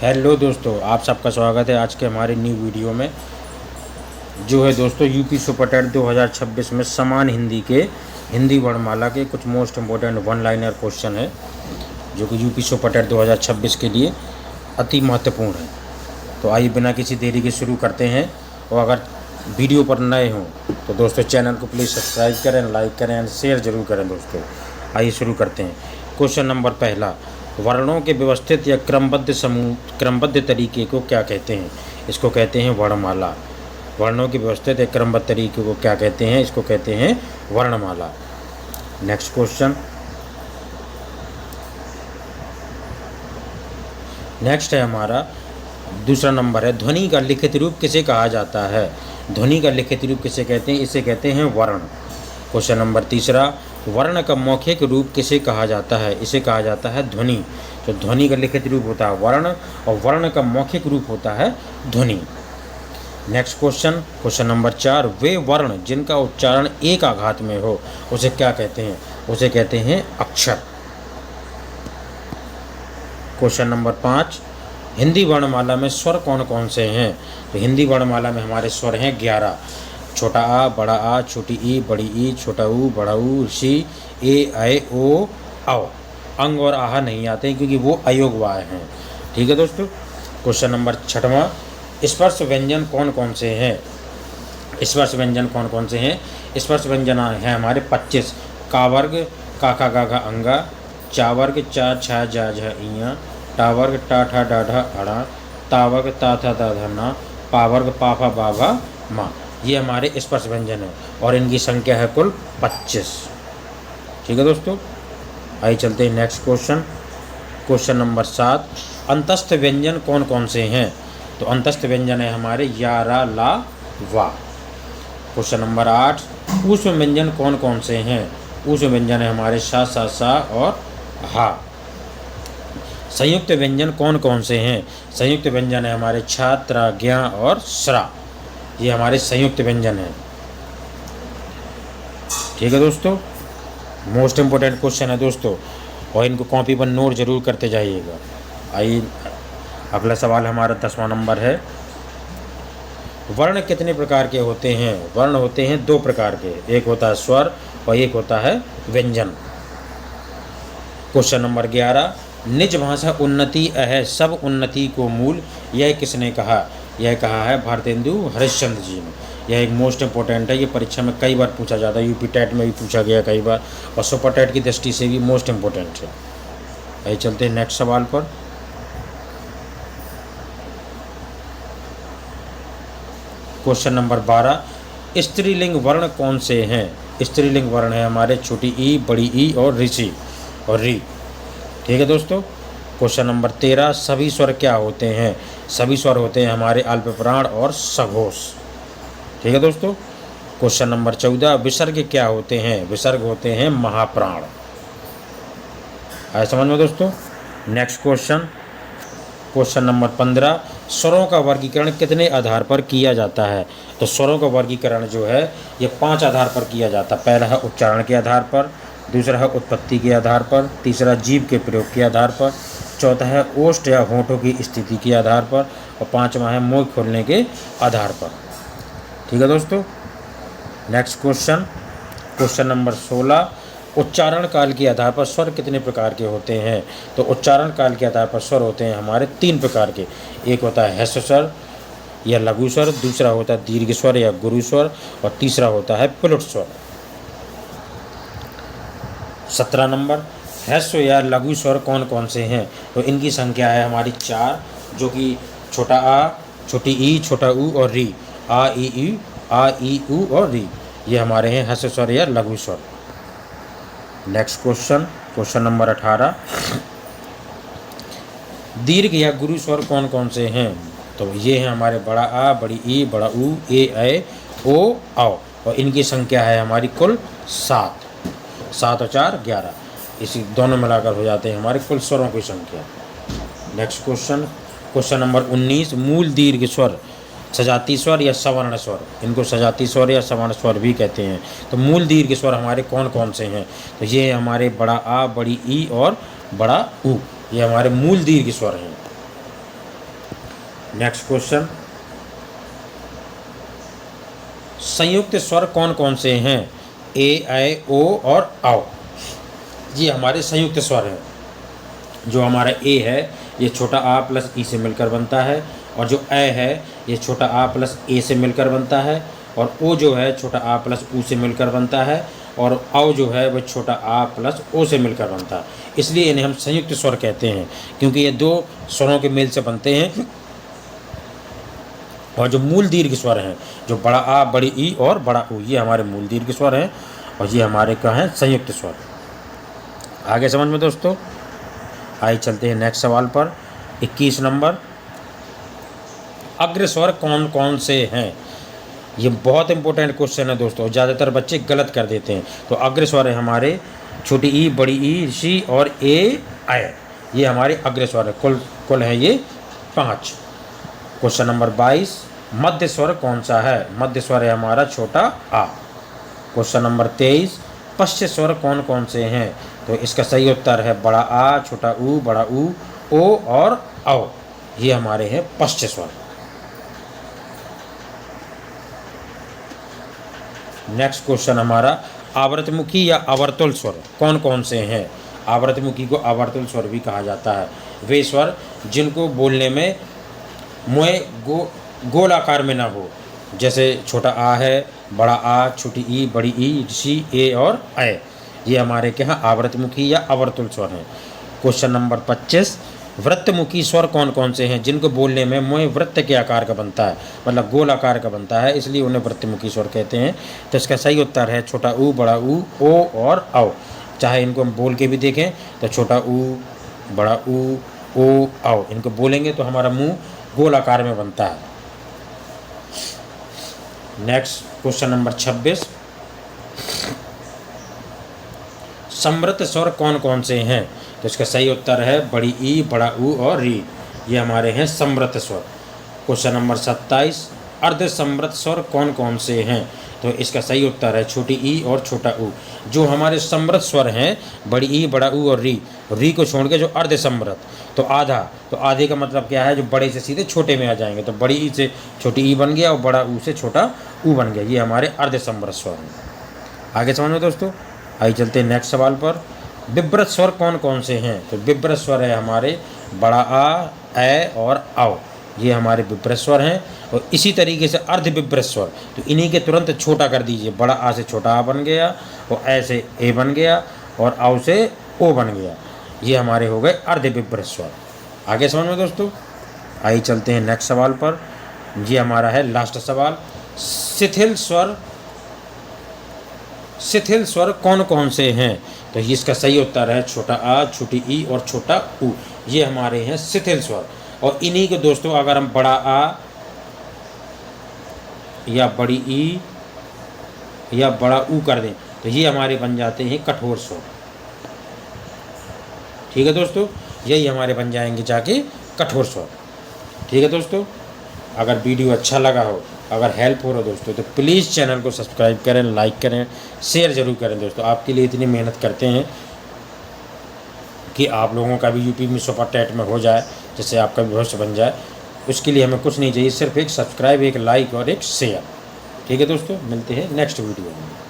Hello दोस्तों, आप सबका स्वागत है आज के हमारे न्यू वीडियो में। जो है दोस्तों, यूपी सुपर टेट 2026 में समान हिंदी के हिंदी वर्णमाला के कुछ most important one liner question है जो कि यूपी सुपर टेट 2026 के लिए अति महत्वपूर्ण है। तो आइए बिना किसी देरी के शुरू करते हैं। और अगर वीडियो पर नए हों तो दोस्तों चैनल को प्लीज़ सब्सक्राइब करें, लाइक करें एंड शेयर ज़रूर करें। दोस्तों आइए शुरू करते हैं। क्वेश्चन नंबर पहला, वर्णों के व्यवस्थित या क्रमबद्ध तरीके को क्या कहते हैं? इसको कहते हैं वर्णमाला। वर्णों के व्यवस्थित या क्रमबद्ध तरीके को क्या कहते हैं? इसको कहते हैं वर्णमाला। नेक्स्ट क्वेश्चन, नेक्स्ट है हमारा दूसरा नंबर है, ध्वनि का लिखित रूप किसे कहा जाता है? ध्वनि का लिखित रूप किसे कहते हैं? इसे कहते हैं वर्ण। क्वेश्चन नंबर तीसरा, वर्ण का मौखिक रूप किसे कहा जाता है? इसे कहा जाता है ध्वनि। तो ध्वनि का लिखित रूप होता है वर्ण और वर्ण का मौखिक रूप होता है ध्वनि। नेक्स्ट क्वेश्चन, क्वेश्चन नंबर 4, वे वर्ण जिनका उच्चारण एक आघात में हो उसे क्या कहते हैं? उसे कहते हैं अक्षर। क्वेश्चन नंबर 5, हिंदी वर्णमाला में स्वर कौन कौन से हैं? तो हिंदी वर्णमाला में हमारे स्वर हैं 11। छोटा आ, बड़ा आ, छोटी ई, बड़ी ई, छोटा ऊ, बड़ा ऊ, ऋषि, ए, ऐ, ओ, औ। अंग और आहा नहीं आते हैं क्योंकि वो अयोगवाय हैं। ठीक है दोस्तों। क्वेश्चन नंबर 6वां, स्पर्श व्यंजन कौन कौन से हैं? स्पर्श व्यंजन कौन कौन से हैं? स्पर्श व्यंजन हैं हमारे 25। का वर्ग का खा गा घा अंगा, चा वर्ग चा छा जा झ इया, टा वर्ग टा ठा डा ढा अड़ा, ता वर्ग ता था दा धा ना, पा वर्ग पा फा बा भा मा। ये हमारे स्पर्श व्यंजन है और इनकी संख्या है कुल 25। ठीक है दोस्तों। आइए चलते हैं नेक्स्ट क्वेश्चन। क्वेश्चन नंबर 7, अंतस्थ व्यंजन कौन कौन से हैं? तो अंतस्थ व्यंजन है हमारे या, रा, ला, वा। क्वेश्चन नंबर 8, ऊष्म व्यंजन कौन कौन से हैं? ऊष्म व्यंजन है हमारे सा, सा, सा और हा। संयुक्त व्यंजन कौन कौन से हैं? संयुक्त व्यंजन है हमारे छा, त्रा, ज्ञा और स्रा। ये हमारे संयुक्त व्यंजन हैं। ठीक है दोस्तों। मोस्ट इम्पोर्टेंट क्वेश्चन है दोस्तों और इनको कॉपी पर नोट जरूर करते जाइएगा। आइए अगला सवाल हमारा 10वां नंबर है, वर्ण कितने प्रकार के होते हैं? वर्ण होते हैं 2 प्रकार के, एक होता है स्वर और एक होता है व्यंजन। क्वेश्चन नंबर 11, निज भाषा उन्नति अह सब उन्नति को मूल, यह किसने कहा? यह कहा है भारतेंदु हरिश्चंद्र जी ने। यह एक मोस्ट इम्पोर्टेंट है, ये परीक्षा में कई बार पूछा जाता है, यूपी टेट में भी पूछा गया कई बार और सुपर टेट की दृष्टि से भी मोस्ट इम्पोर्टेंट है। आइए चलते हैं नेक्स्ट सवाल पर। क्वेश्चन नंबर 12, स्त्रीलिंग वर्ण कौन से हैं? स्त्रीलिंग वर्ण है हमारे छोटी ई, बड़ी ई और ऋषि और री। ठीक है दोस्तों। क्वेश्चन नंबर 13, सभी स्वर क्या होते हैं? सभी स्वर होते हैं हमारे अल्प प्राण और सघोष। ठीक है दोस्तों। क्वेश्चन नंबर 14, विसर्ग क्या होते हैं? विसर्ग होते हैं महाप्राण। आया समझ में दोस्तों। नेक्स्ट क्वेश्चन, क्वेश्चन नंबर 15, स्वरों का वर्गीकरण कितने आधार पर किया जाता है? तो स्वरों का वर्गीकरण जो है ये 5 आधार पर किया जाता है। पहला है उच्चारण के आधार पर, दूसरा है उत्पत्ति के आधार पर, तीसरा जीभ के प्रयोग के आधार पर, चौथा है ओष्ठ या होठों की स्थिति के आधार पर और 5वां है मुंह खोलने के आधार पर। ठीक है दोस्तों। नेक्स्ट क्वेश्चन, क्वेश्चन नंबर 16, उच्चारण काल के आधार पर स्वर कितने प्रकार के होते हैं? तो उच्चारण काल के आधार पर स्वर होते हैं हमारे 3 प्रकार के। एक होता है ह्रस्व स्वर या लघु स्वर, दूसरा होता है दीर्घ स्वर या गुरु स्वर और तीसरा होता है प्लुट स्वर। 17 नंबर, ह्रस्व या लघु स्वर कौन कौन से हैं? तो इनकी संख्या है हमारी 4, जो कि छोटा आ, छोटी ई, छोटा ऊ और री। आ, ई, ऊ और री, ये हमारे हैं ह्रस्व स्वर या लघु स्वर। नेक्स्ट क्वेश्चन, क्वेश्चन नंबर 18, दीर्घ या गुरु स्वर कौन कौन से हैं? तो ये हैं हमारे बड़ा आ, बड़ी ई, बड़ा ऊ, ए, ऐ, ओ, औ और इनकी संख्या है हमारी कुल 7। 7 और 4 11, इसी दोनों मिलाकर हो जाते हैं हमारे कुल स्वरों की संख्या। नेक्स्ट क्वेश्चन, क्वेश्चन नंबर 19, मूल दीर्घ स्वर सजाती स्वर या सवर्ण स्वर, इनको सजाती स्वर या सवर्ण स्वर भी कहते हैं। तो मूल दीर्घ स्वर हमारे कौन कौन से हैं? तो ये हमारे बड़ा आ, बड़ी ई और बड़ा ऊ, ये हमारे मूल दीर्घ स्वर हैं। नेक्स्ट क्वेश्चन, संयुक्त स्वर कौन कौन से हैं? ए, ऐ, ओ और औ। ये हमारे संयुक्त स्वर हैं। जो हमारा ए है ये छोटा आ प्लस ई से मिलकर बनता है, और जो ऐ है ये छोटा आ प्लस ए से मिलकर बनता है, और ओ जो है छोटा आ प्लस ऊ से मिलकर बनता है, और औ जो है वह छोटा आ प्लस ओ से मिलकर बनता है। इसलिए इन्हें हम संयुक्त स्वर कहते हैं, क्योंकि ये दो स्वरों के मेल से बनते हैं। और जो मूल दीर्घ स्वर हैं, जो बड़ा आ, बड़ी ई और बड़ा ऊ, ये हमारे मूल दीर्घ स्वर हैं, और ये हमारे क्या हैं? संयुक्त स्वर। आगे समझ में दोस्तों? आइए चलते हैं नेक्स्ट सवाल पर। 21 नंबर, अग्र स्वर कौन कौन से हैं? ये बहुत इंपॉर्टेंट क्वेश्चन है दोस्तों, ज़्यादातर बच्चे गलत कर देते हैं। तो अग्र स्वर है हमारे छोटी ई, बड़ी ई, सी और ए, ऐ। ये हमारे अग्र स्वर है। कुल हैं ये 5। क्वेश्चन नंबर 22, मध्य स्वर कौन सा है? मध्य स्वर है हमारा छोटा आ। क्वेश्चन नंबर 23, पश्च स्वर कौन कौन से हैं? तो इसका सही उत्तर है बड़ा आ, छोटा ऊ, बड़ा ऊ, ओ और औ। ये हमारे हैं पश्च स्वर। नेक्स्ट क्वेश्चन हमारा, आवर्तमुखी या आवर्तुल स्वर कौन कौन से हैं? आवर्तमुखी को आवर्तुल स्वर भी कहा जाता है। वे स्वर जिनको बोलने में मुँह गोल आकार में ना हो, जैसे छोटा आ है, बड़ा आ, छोटी ई, बड़ी ई, सी, ए और ऐ। ये हमारे के यहाँ आवर्तमुखी या आवर्तुल स्वर हैं। क्वेश्चन नंबर 25, वृत्तमुखी स्वर कौन कौन से हैं? जिनको बोलने में मुँह वृत्त के आकार का बनता है, मतलब गोल आकार का बनता है, इसलिए उन्हें वृत्तमुखी स्वर कहते हैं। तो इसका सही उत्तर है छोटा ऊ, बड़ा ऊ, ओ और औ। चाहे इनको हम बोल के भी देखें तो छोटा ऊ, बड़ा ऊ, ओ, औ, इनको बोलेंगे तो हमारा मुंह गोल आकार में बनता है। नेक्स्ट क्वेश्चन नंबर 26, समृत स्वर कौन कौन से हैं? तो इसका सही उत्तर है बड़ी ई, बड़ा ऊ और री। ये हमारे हैं समृत स्वर। क्वेश्चन नंबर 27, अर्ध समृत स्वर कौन कौन से हैं? तो इसका सही उत्तर है छोटी ई और छोटा ऊ। जो हमारे समृत स्वर हैं बड़ी ई, बड़ा ऊ और री को छोड़ के जो अर्ध समृत, तो आधा, तो आधे का मतलब क्या है? जो बड़े से सीधे छोटे में आ जाएंगे। तो बड़ी ई से छोटी ई बन गया और बड़ा ऊ से छोटा ऊ बन गया। ये हमारे अर्ध समृत स्वर हैं। आगे समझ में दोस्तों? आइए चलते हैं नेक्स्ट सवाल पर। विव्रत स्वर कौन कौन से हैं? तो विव्रत स्वर है हमारे बड़ा आ, ऐ और औ। ये हमारे विव्रत स्वर हैं। और इसी तरीके से अर्ध विव्रत स्वर, तो इन्हीं के तुरंत छोटा कर दीजिए। बड़ा आ से छोटा आ बन गया, और ऐ से ए बन गया, और औ से ओ बन गया। ये हमारे हो गए अर्ध विव्रत स्वर। आगे समझ में दोस्तों? आइए चलते हैं नेक्स्ट सवाल पर। ये हमारा है लास्ट सवाल। शिथिल स्वर कौन कौन से हैं? तो इसका सही उत्तर है छोटा आ, छोटी ई और छोटा ऊ। ये हमारे हैं शिथिल स्वर। और इन्हीं को दोस्तों अगर हम बड़ा आ या बड़ी ई या बड़ा ऊ कर दें तो ये हमारे बन जाते हैं कठोर स्वर। ठीक है दोस्तों, यही हमारे बन जाएंगे जाके कठोर स्वर। ठीक है दोस्तों, अगर वीडियो अच्छा लगा हो, अगर हेल्प हो रहा हो दोस्तों, तो प्लीज़ चैनल को सब्सक्राइब करें, लाइक करें, शेयर ज़रूर करें दोस्तों। आपके लिए इतनी मेहनत करते हैं कि आप लोगों का भी यूपी में सुपर टेट में हो जाए, जिससे आपका भी भविष्य बन जाए। उसके लिए हमें कुछ नहीं चाहिए, सिर्फ एक सब्सक्राइब, एक लाइक और एक शेयर। ठीक है दोस्तों, मिलते हैं नेक्स्ट वीडियो में।